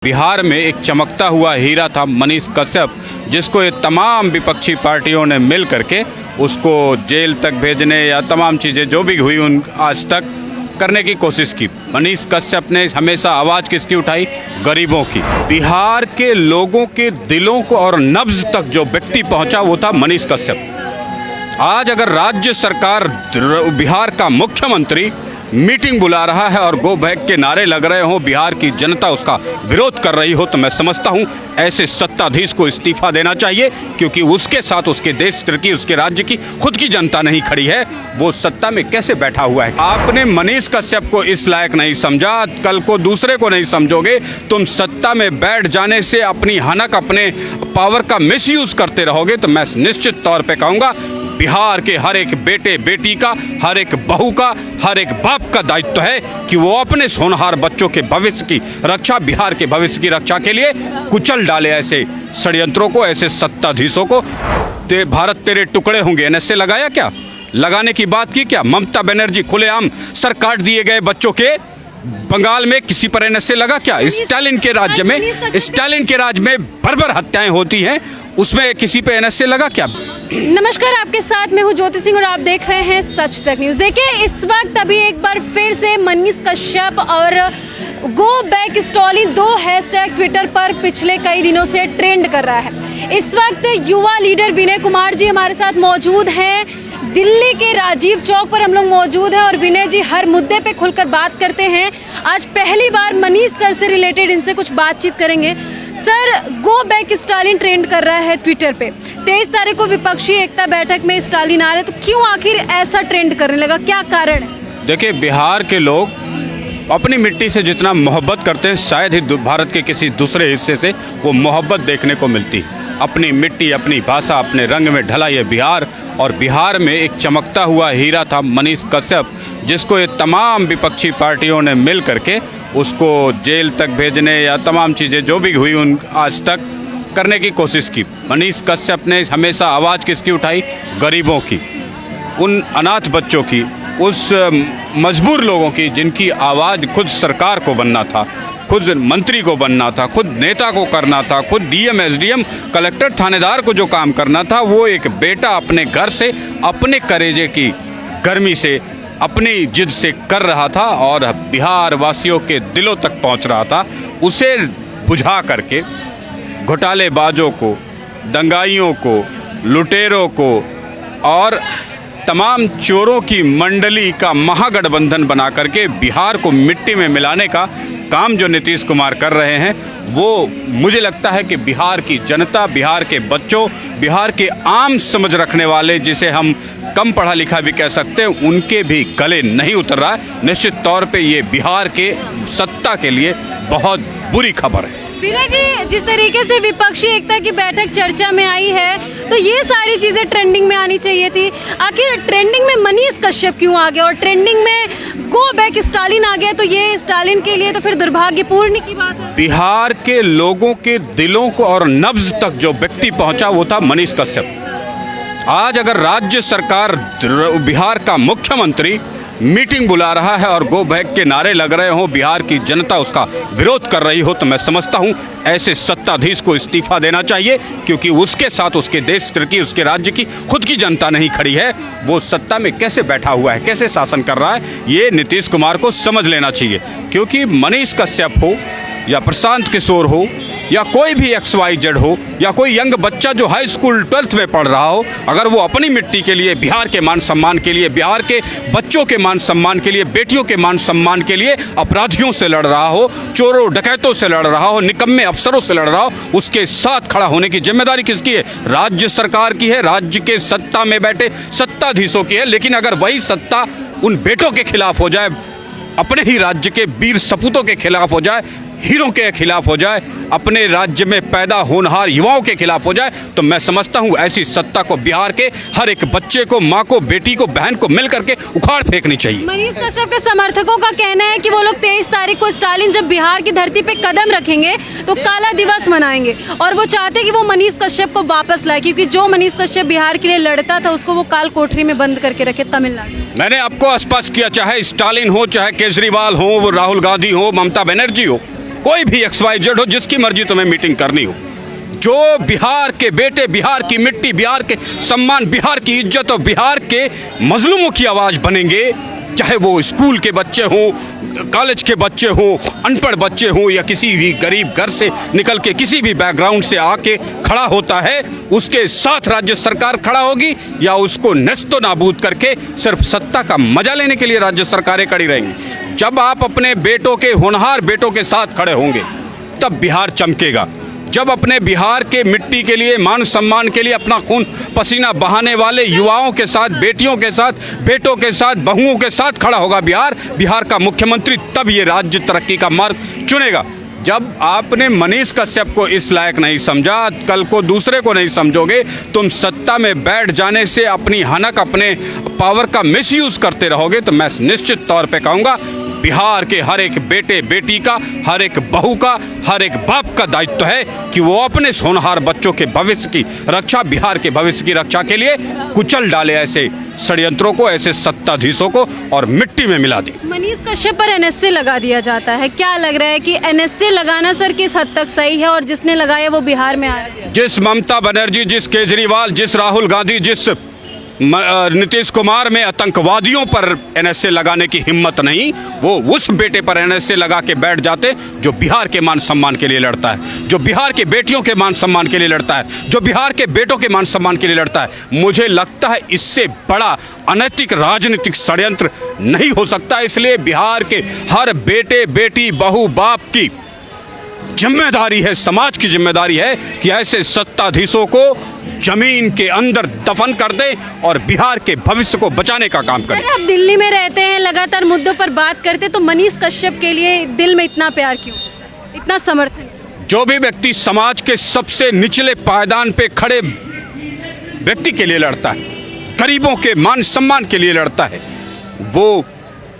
बिहार में एक चमकता हुआ हीरा था मनीष कश्यप, जिसको ये तमाम विपक्षी पार्टियों ने मिल करके उसको जेल तक भेजने या तमाम चीज़ें जो भी हुई उन आज तक करने की कोशिश की। मनीष कश्यप ने हमेशा आवाज़ किसकी उठाई? गरीबों की। बिहार के लोगों के दिलों को और नब्ज तक जो व्यक्ति पहुंचा वो था मनीष कश्यप। आज अगर राज्य सरकार, बिहार का मुख्यमंत्री मीटिंग बुला रहा है और गो बैक के नारे लग रहे हों, बिहार की जनता उसका विरोध कर रही हो, तो मैं समझता हूं ऐसे सत्ताधीश को इस्तीफा देना चाहिए, क्योंकि उसके साथ उसके देश की, उसके राज्य की खुद की जनता नहीं खड़ी है। वो सत्ता में कैसे बैठा हुआ है? आपने मनीष कश्यप को इस लायक नहीं समझा, कल को दूसरे को नहीं समझोगे। तुम सत्ता में बैठ जाने से अपनी हनक, अपने पावर का मिसयूज करते रहोगे, तो मैं निश्चित तौर पर कहूँगा बिहार के हर एक बेटे बेटी का, हर एक बहू का, हर एक बाप का दायित्व है कि वो अपने होनहार बच्चों के भविष्य की रक्षा, बिहार के भविष्य की रक्षा के लिए कुचल डाले ऐसे षड्यंत्रों को, ऐसे सत्ताधीशों को। भारत तेरे टुकड़े होंगे एनएसए लगाया क्या? लगाने की बात की क्या? ममता बनर्जी खुलेआम सर काट दिए गए बच्चों के, बंगाल में किसी पर एनएसए लगा क्या? स्टालिन के राज्य में बर्बर हत्याएं होती हैं, उसमें किसी पे एनएसए लगा क्या? नमस्कार, आपके साथ मैं हूं ज्योति सिंह और आप देख रहे हैं सच तक न्यूज। देखिए, इस वक्त अभी एक बार फिर से मनीष कश्यप और गो बैक स्टालिन दो हैशटैग ट्विटर पर पिछले कई दिनों से ट्रेंड कर रहा है। इस वक्त युवा लीडर विनय कुमार जी हमारे साथ मौजूद हैं। दिल्ली के राजीव चौक पर हम लोग मौजूद हैं और विनय जी हर मुद्दे पे खुलकर बात करते हैं। आज पहली बार मनीष सर से रिलेटेड इनसे कुछ बातचीत करेंगे। Sir, go back Stalin trend कर रहा है ट्विटर पे। 23 तारीख को विपक्षी एकता बैठक में स्टालिन आ रहे, तो क्यों आखिर ऐसा ट्रेंड करने लगा? क्या कारण है? देखिए, बिहार के लोग अपनी मिट्टी से जितना मोहब्बत करते हैं, शायद ही भारत के किसी दूसरे हिस्से से वो मोहब्बत देखने को मिलती है। अपनी मिट्टी, अपनी भाषा, अपने रंग में ढला ये बिहार, और बिहार में एक चमकता हुआ हीरा था मनीष कश्यप, जिसको ये तमाम विपक्षी पार्टियों ने मिल करके उसको जेल तक भेजने या तमाम चीज़ें जो भी हुई उन आज तक करने की कोशिश की। मनीष कश्यप ने हमेशा आवाज़ किसकी उठाई? गरीबों की, उन अनाथ बच्चों की, उस मजबूर लोगों की जिनकी आवाज़ खुद सरकार को बनना था, खुद मंत्री को बनना था, खुद नेता को करना था, खुद डीएम, एसडीएम, कलेक्टर, थानेदार को जो काम करना था, वो एक बेटा अपने घर से, अपने करेजे की गर्मी से, अपनी जिद से कर रहा था और बिहार वासियों के दिलों तक पहुंच रहा था। उसे बुझा करके घोटालेबाजों को, दंगाइयों को, लुटेरों को और तमाम चोरों की मंडली का महागठबंधन बना करके बिहार को मिट्टी में मिलाने का काम जो नीतीश कुमार कर रहे हैं, वो मुझे लगता है कि बिहार की जनता, बिहार के बच्चों, बिहार के आम समझ रखने वाले, जिसे हम कम पढ़ा लिखा भी कह सकते हैं, उनके भी गले नहीं उतर रहा है। निश्चित तौर पे ये बिहार के सत्ता के लिए बहुत बुरी खबर है। विनय जी, जिस तरीके से विपक्षी एकता की बैठक चर्चा में आई है, तो ये सारी चीजें ट्रेंडिंग में आनी चाहिए थी। आखिर ट्रेंडिंग में मनीष कश्यप क्यों आ गया और ट्रेंडिंग में गो बैक स्टालिन आ गया? तो ये स्टालिन के लिए तो फिर दुर्भाग्यपूर्ण की बात है। बिहार के लोगों के दिलों को और नब्ज तक जो व्यक्ति पहुंचा वो था मनीष कश्यप। आज अगर राज्य सरकार, बिहार का मुख्यमंत्री मीटिंग बुला रहा है और गो बैक के नारे लग रहे हों, बिहार की जनता उसका विरोध कर रही हो, तो मैं समझता हूं ऐसे सत्ताधीश को इस्तीफा देना चाहिए, क्योंकि उसके साथ उसके देश की, उसके राज्य की खुद की जनता नहीं खड़ी है। वो सत्ता में कैसे बैठा हुआ है, कैसे शासन कर रहा है, ये नीतीश कुमार को समझ लेना चाहिए। क्योंकि मनीष कश्यप हो या प्रशांत किशोर हो या कोई भी XYZ हो या कोई यंग बच्चा जो हाई स्कूल 12th में पढ़ रहा हो, अगर वो अपनी मिट्टी के लिए, बिहार के मान सम्मान के लिए, बिहार के बच्चों के मान सम्मान के लिए, बेटियों के मान सम्मान के लिए अपराधियों से लड़ रहा हो, चोरों डकैतों से लड़ रहा हो, निकम्मे अफसरों से लड़ रहा हो, उसके साथ खड़ा होने की जिम्मेदारी किसकी है? राज्य सरकार की है, राज्य के सत्ता में बैठे सत्ताधीशों की है। लेकिन अगर वही सत्ता उन बेटों के खिलाफ हो जाए, अपने ही राज्य के वीर सपूतों के खिलाफ हो जाए, हीरों के खिलाफ हो जाए, अपने राज्य में पैदा होनहार युवाओं के खिलाफ हो जाए, तो मैं समझता हूं ऐसी सत्ता को बिहार के हर एक बच्चे को, माँ को, बेटी को, बहन को मिल करके उखाड़ फेंकनी चाहिए। मनीष कश्यप के समर्थकों का कहना है कि वो लोग 23 तारीख को स्टालिन जब बिहार की धरती पे कदम रखेंगे तो काला दिवस मनाएंगे, और वो चाहते हैं कि वो मनीष कश्यप को वापस लाए, क्योंकि जो मनीष कश्यप बिहार के लिए लड़ता था उसको वो काल कोठरी में बंद करके रखे तमिलनाडु। मैंने आपको स्पष्ट किया, चाहे स्टालिन हो, चाहे केजरीवाल हो, राहुल गांधी हो, ममता बनर्जी हो, कोई भी XYZ हो, जिसकी मर्जी तुम्हें मीटिंग करनी हो, जो बिहार के बेटे, बिहार की मिट्टी, बिहार के सम्मान, बिहार की इज्जत और बिहार के मजलूमों की आवाज़ बनेंगे, चाहे वो स्कूल के बच्चे हों, कॉलेज के बच्चे हों, अनपढ़ बच्चे हों, या किसी भी गरीब घर से निकल के किसी भी बैकग्राउंड से आके खड़ा होता है, उसके साथ राज्य सरकार खड़ा होगी, या उसको नस्तो नाबूद करके सिर्फ सत्ता का मजा लेने के लिए राज्य सरकारें खड़ी रहेंगी। जब आप अपने बेटों के, होनहार बेटों के साथ खड़े होंगे, तब बिहार चमकेगा। जब अपने बिहार के मिट्टी के लिए, मान सम्मान के लिए अपना खून पसीना बहाने वाले युवाओं के साथ, बेटियों के साथ, बेटों के साथ, बहुओं के साथ खड़ा होगा बिहार का मुख्यमंत्री, तब ये राज्य तरक्की का मार्ग चुनेगा। जब आपने मनीष कश्यप को इस लायक नहीं समझा, कल को दूसरे को नहीं समझोगे, तुम सत्ता में बैठ जाने से अपनी हनक, अपने पावर का मिसयूज करते रहोगे, तो मैं निश्चित तौर पे कहूँगा बिहार के हर एक बेटे बेटी का, हर एक बहू का, हर एक बाप का दायित्व है कि वो अपने होनहार बच्चों के भविष्य की रक्षा, बिहार के भविष्य की रक्षा के लिए कुचल डाले ऐसे षड्यंत्रों को, ऐसे सत्ताधीशों को, और मिट्टी में मिला दे। मनीष कश्यप पर NSA लगा दिया जाता है, क्या लग रहा है कि NSA लगाना सर किस हद तक सही है, और जिसने लगाया वो बिहार में आ रहा है? जिस ममता बनर्जी, जिस केजरीवाल, जिस राहुल गांधी, जिस नीतीश कुमार में आतंकवादियों पर NSA लगाने की हिम्मत नहीं, वो उस बेटे पर NSA लगा के बैठ जाते जो बिहार के मान सम्मान के लिए लड़ता है, जो बिहार के बेटियों के मान सम्मान के लिए लड़ता है, जो बिहार के बेटों के मान सम्मान के लिए लड़ता है। मुझे लगता है इससे बड़ा अनैतिक राजनीतिक षड्यंत्र नहीं हो सकता। इसलिए बिहार के हर बेटे बेटी, बहू, बाप की जिम्मेदारी है, समाज की जिम्मेदारी है कि ऐसे सत्ताधीशों को जमीन के अंदर दफन कर दे और बिहार के भविष्य को बचाने का काम करे। आप दिल्ली में रहते हैं, लगातार मुद्दों पर बात करते, तो मनीष कश्यप के लिए दिल में इतना प्यार क्यों, इतना समर्थन? जो भी व्यक्ति समाज के सबसे निचले पायदान पे खड़े व्यक्ति के लिए लड़ता है, गरीबों के मान सम्मान के लिए लड़ता है, वो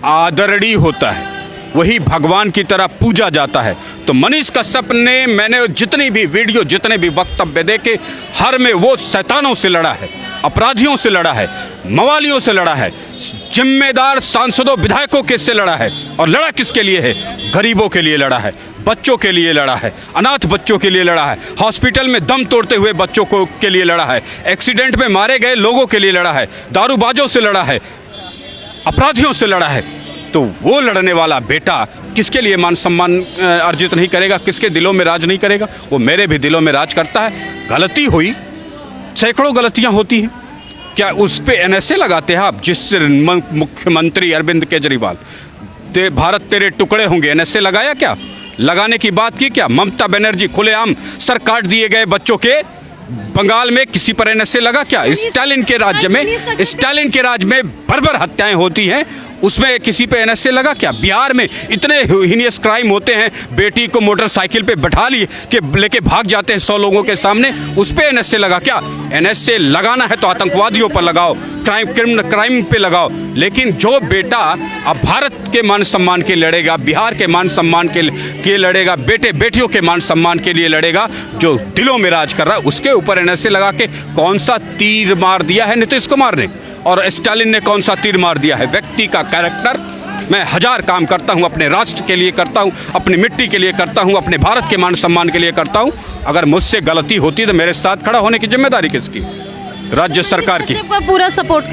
आदरणीय होता है, वही भगवान की तरह पूजा जाता है। तो मनीष कश्यप ने, मैंने जितनी भी वीडियो, जितने भी वक्तव्य देखे, हर में वो शैतानों से लड़ा है, अपराधियों से लड़ा है, मवालियों से लड़ा है, जिम्मेदार सांसदों, विधायकों के से लड़ा है। और लड़ा किसके लिए है? गरीबों के लिए लड़ा है, बच्चों के लिए लड़ा है, अनाथ बच्चों के लिए लड़ा है, हॉस्पिटल में दम तोड़ते हुए बच्चों को के लिए लड़ा है, एक्सीडेंट में मारे गए लोगों के लिए लड़ा है, दारूबाजों से लड़ा है, अपराधियों से लड़ा है। तो वो लड़ने वाला बेटा किसके लिए मान सम्मान अर्जित नहीं करेगा, किसके दिलों में राज नहीं करेगा? वो मेरे भी दिलों में राज करता है। गलती हुई, सैकड़ों गलतियां होती हैं, क्या उस पे NSA लगाते हैं आप? जिस मुख्यमंत्री अरविंद केजरीवाल, भारत तेरे टुकड़े होंगे, NSA लगाया क्या? लगाने की बात की क्या? ममता बनर्जी खुलेआम सर काट दिए गए बच्चों के, बंगाल में किसी पर NSA लगा क्या? स्टालिन के राज्य में बर्बर हत्याएं होती हैं, उसमें किसी पे NSA लगा क्या? बिहार में इतने हीनियस क्राइम होते हैं, बेटी को मोटरसाइकिल पे बैठा लेके भाग जाते हैं 100 लोगों के सामने, उस पे NSA लगा क्या? NSA लगाना है तो आतंकवादियों पर लगाओ, क्राइम पे लगाओ। लेकिन जो बेटा अब भारत के मान सम्मान के लड़ेगा, बिहार के मान सम्मान के लड़ेगा, बेटे बेटियों के मान सम्मान के लिए लड़ेगा, जो दिलों में राज कर रहा है, उसके ऊपर NSA लगा के कौन सा तीर मार दिया है नीतीश कुमार ने, और स्टालिन ने कौन सा तीर मार दिया है? व्यक्ति का कैरेक्टर। मैं हजार काम करता हूं, अपने राष्ट्र के लिए करता हूं, अपनी मिट्टी के लिए करता हूं, अपने भारत के मान सम्मान के लिए करता हूं। अगर मुझसे गलती होती तो मेरे साथ खड़ा होने की जिम्मेदारी किसकी? राज्य सरकार की। पूरा सपोर्ट,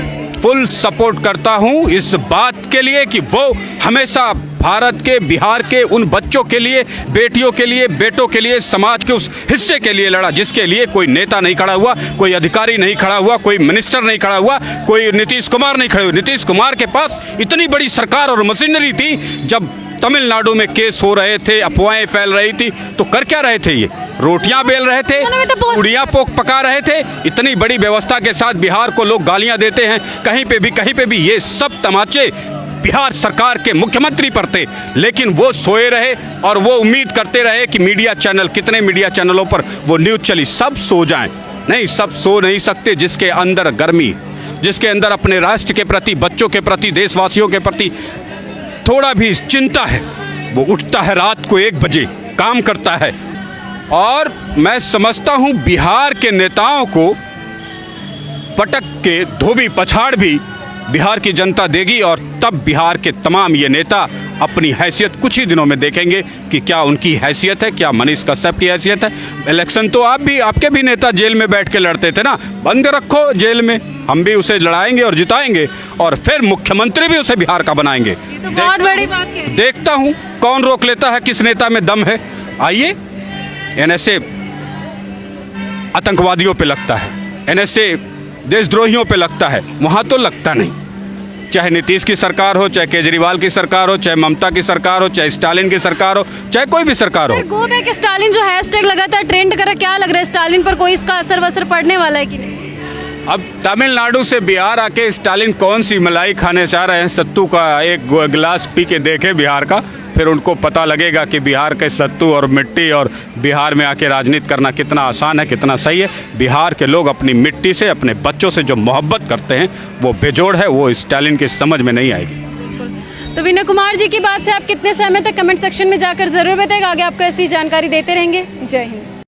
फुल सपोर्ट करता हूं इस बात के लिए कि वो हमेशा भारत के, बिहार के उन बच्चों के लिए, बेटियों के लिए, बेटों के लिए, समाज के उस हिस्से के लिए लड़ा जिसके लिए कोई नेता नहीं खड़ा हुआ, कोई अधिकारी नहीं खड़ा हुआ, कोई मिनिस्टर नहीं खड़ा हुआ, कोई नीतीश कुमार नहीं खड़े हुए। नीतीश कुमार के पास इतनी बड़ी सरकार और मशीनरी थी, जब तमिलनाडु में केस हो रहे थे, अफवाहें फैल रही थी, तो कर क्या रहे थे? ये रोटियां बेल रहे थे, पूड़ियां पका रहे थे। इतनी बड़ी व्यवस्था के साथ बिहार को लोग गालियां देते हैं, कहीं पे भी ये सब तमाचे बिहार सरकार के मुख्यमंत्री पर थे। लेकिन वो सोए रहे और वो उम्मीद करते रहे कि मीडिया चैनल, कितने मीडिया चैनलों पर वो न्यूज़ चली, सब सो जाएं। नहीं, सब सो नहीं सकते। जिसके अंदर गर्मी, जिसके अंदर अपने राष्ट्र के प्रति, बच्चों के प्रति, देशवासियों के प्रति थोड़ा भी चिंता है, वो उठता है रात को 1 बजे, काम करता है। और मैं समझता हूँ बिहार के नेताओं को पटक के धोबी पछाड़ भी बिहार की जनता देगी, और तब बिहार के तमाम ये नेता अपनी हैसियत कुछ ही दिनों में देखेंगे कि क्या उनकी हैसियत है, क्या मनीष कश्यप की हैसियत है। इलेक्शन तो आपके भी नेता जेल में बैठ के लड़ते थे ना, बंद रखो जेल में, हम भी उसे लड़ाएंगे और जिताएंगे और फिर मुख्यमंत्री भी उसे बिहार का बनाएंगे। तो बहुत बड़ी बात है। देखता हूँ कौन रोक लेता है, किस नेता में दम है। आइए, एनएसए आतंकवादियों पे लगता है, एनएसए देशद्रोहियों पे लगता है, वहाँ तो लगता नहीं। चाहे नीतीश की सरकार हो, चाहे केजरीवाल की सरकार हो, चाहे ममता की सरकार हो, चाहे स्टालिन की सरकार हो, चाहे कोई भी सरकार हो। गो बैक स्टालिन जो हैशटैग लगातार ट्रेंड कर रहा है, क्या लग रहा है स्टालिन पर कोई इसका असर वसर पड़ने वाला है कि नहीं? अब तमिलनाडु से बिहार आके स्टालिन कौन सी मलाई खाने चाह रहे हैं, सत्तू का एक गिलास पी के देखे बिहार का, फिर उनको पता लगेगा कि बिहार के सत्तू और मिट्टी और बिहार में आके राजनीति करना कितना आसान है, कितना सही है। बिहार के लोग अपनी मिट्टी से, अपने बच्चों से जो मोहब्बत करते हैं वो बेजोड़ है, वो स्टालिन की समझ में नहीं आएगी। तो विनय कुमार जी की बात से आप कितने सहमत हैं, कमेंट सेक्शन में जाकर जरूर बताइएगा। आगे आपको ऐसी जानकारी देते रहेंगे। जय हिंद।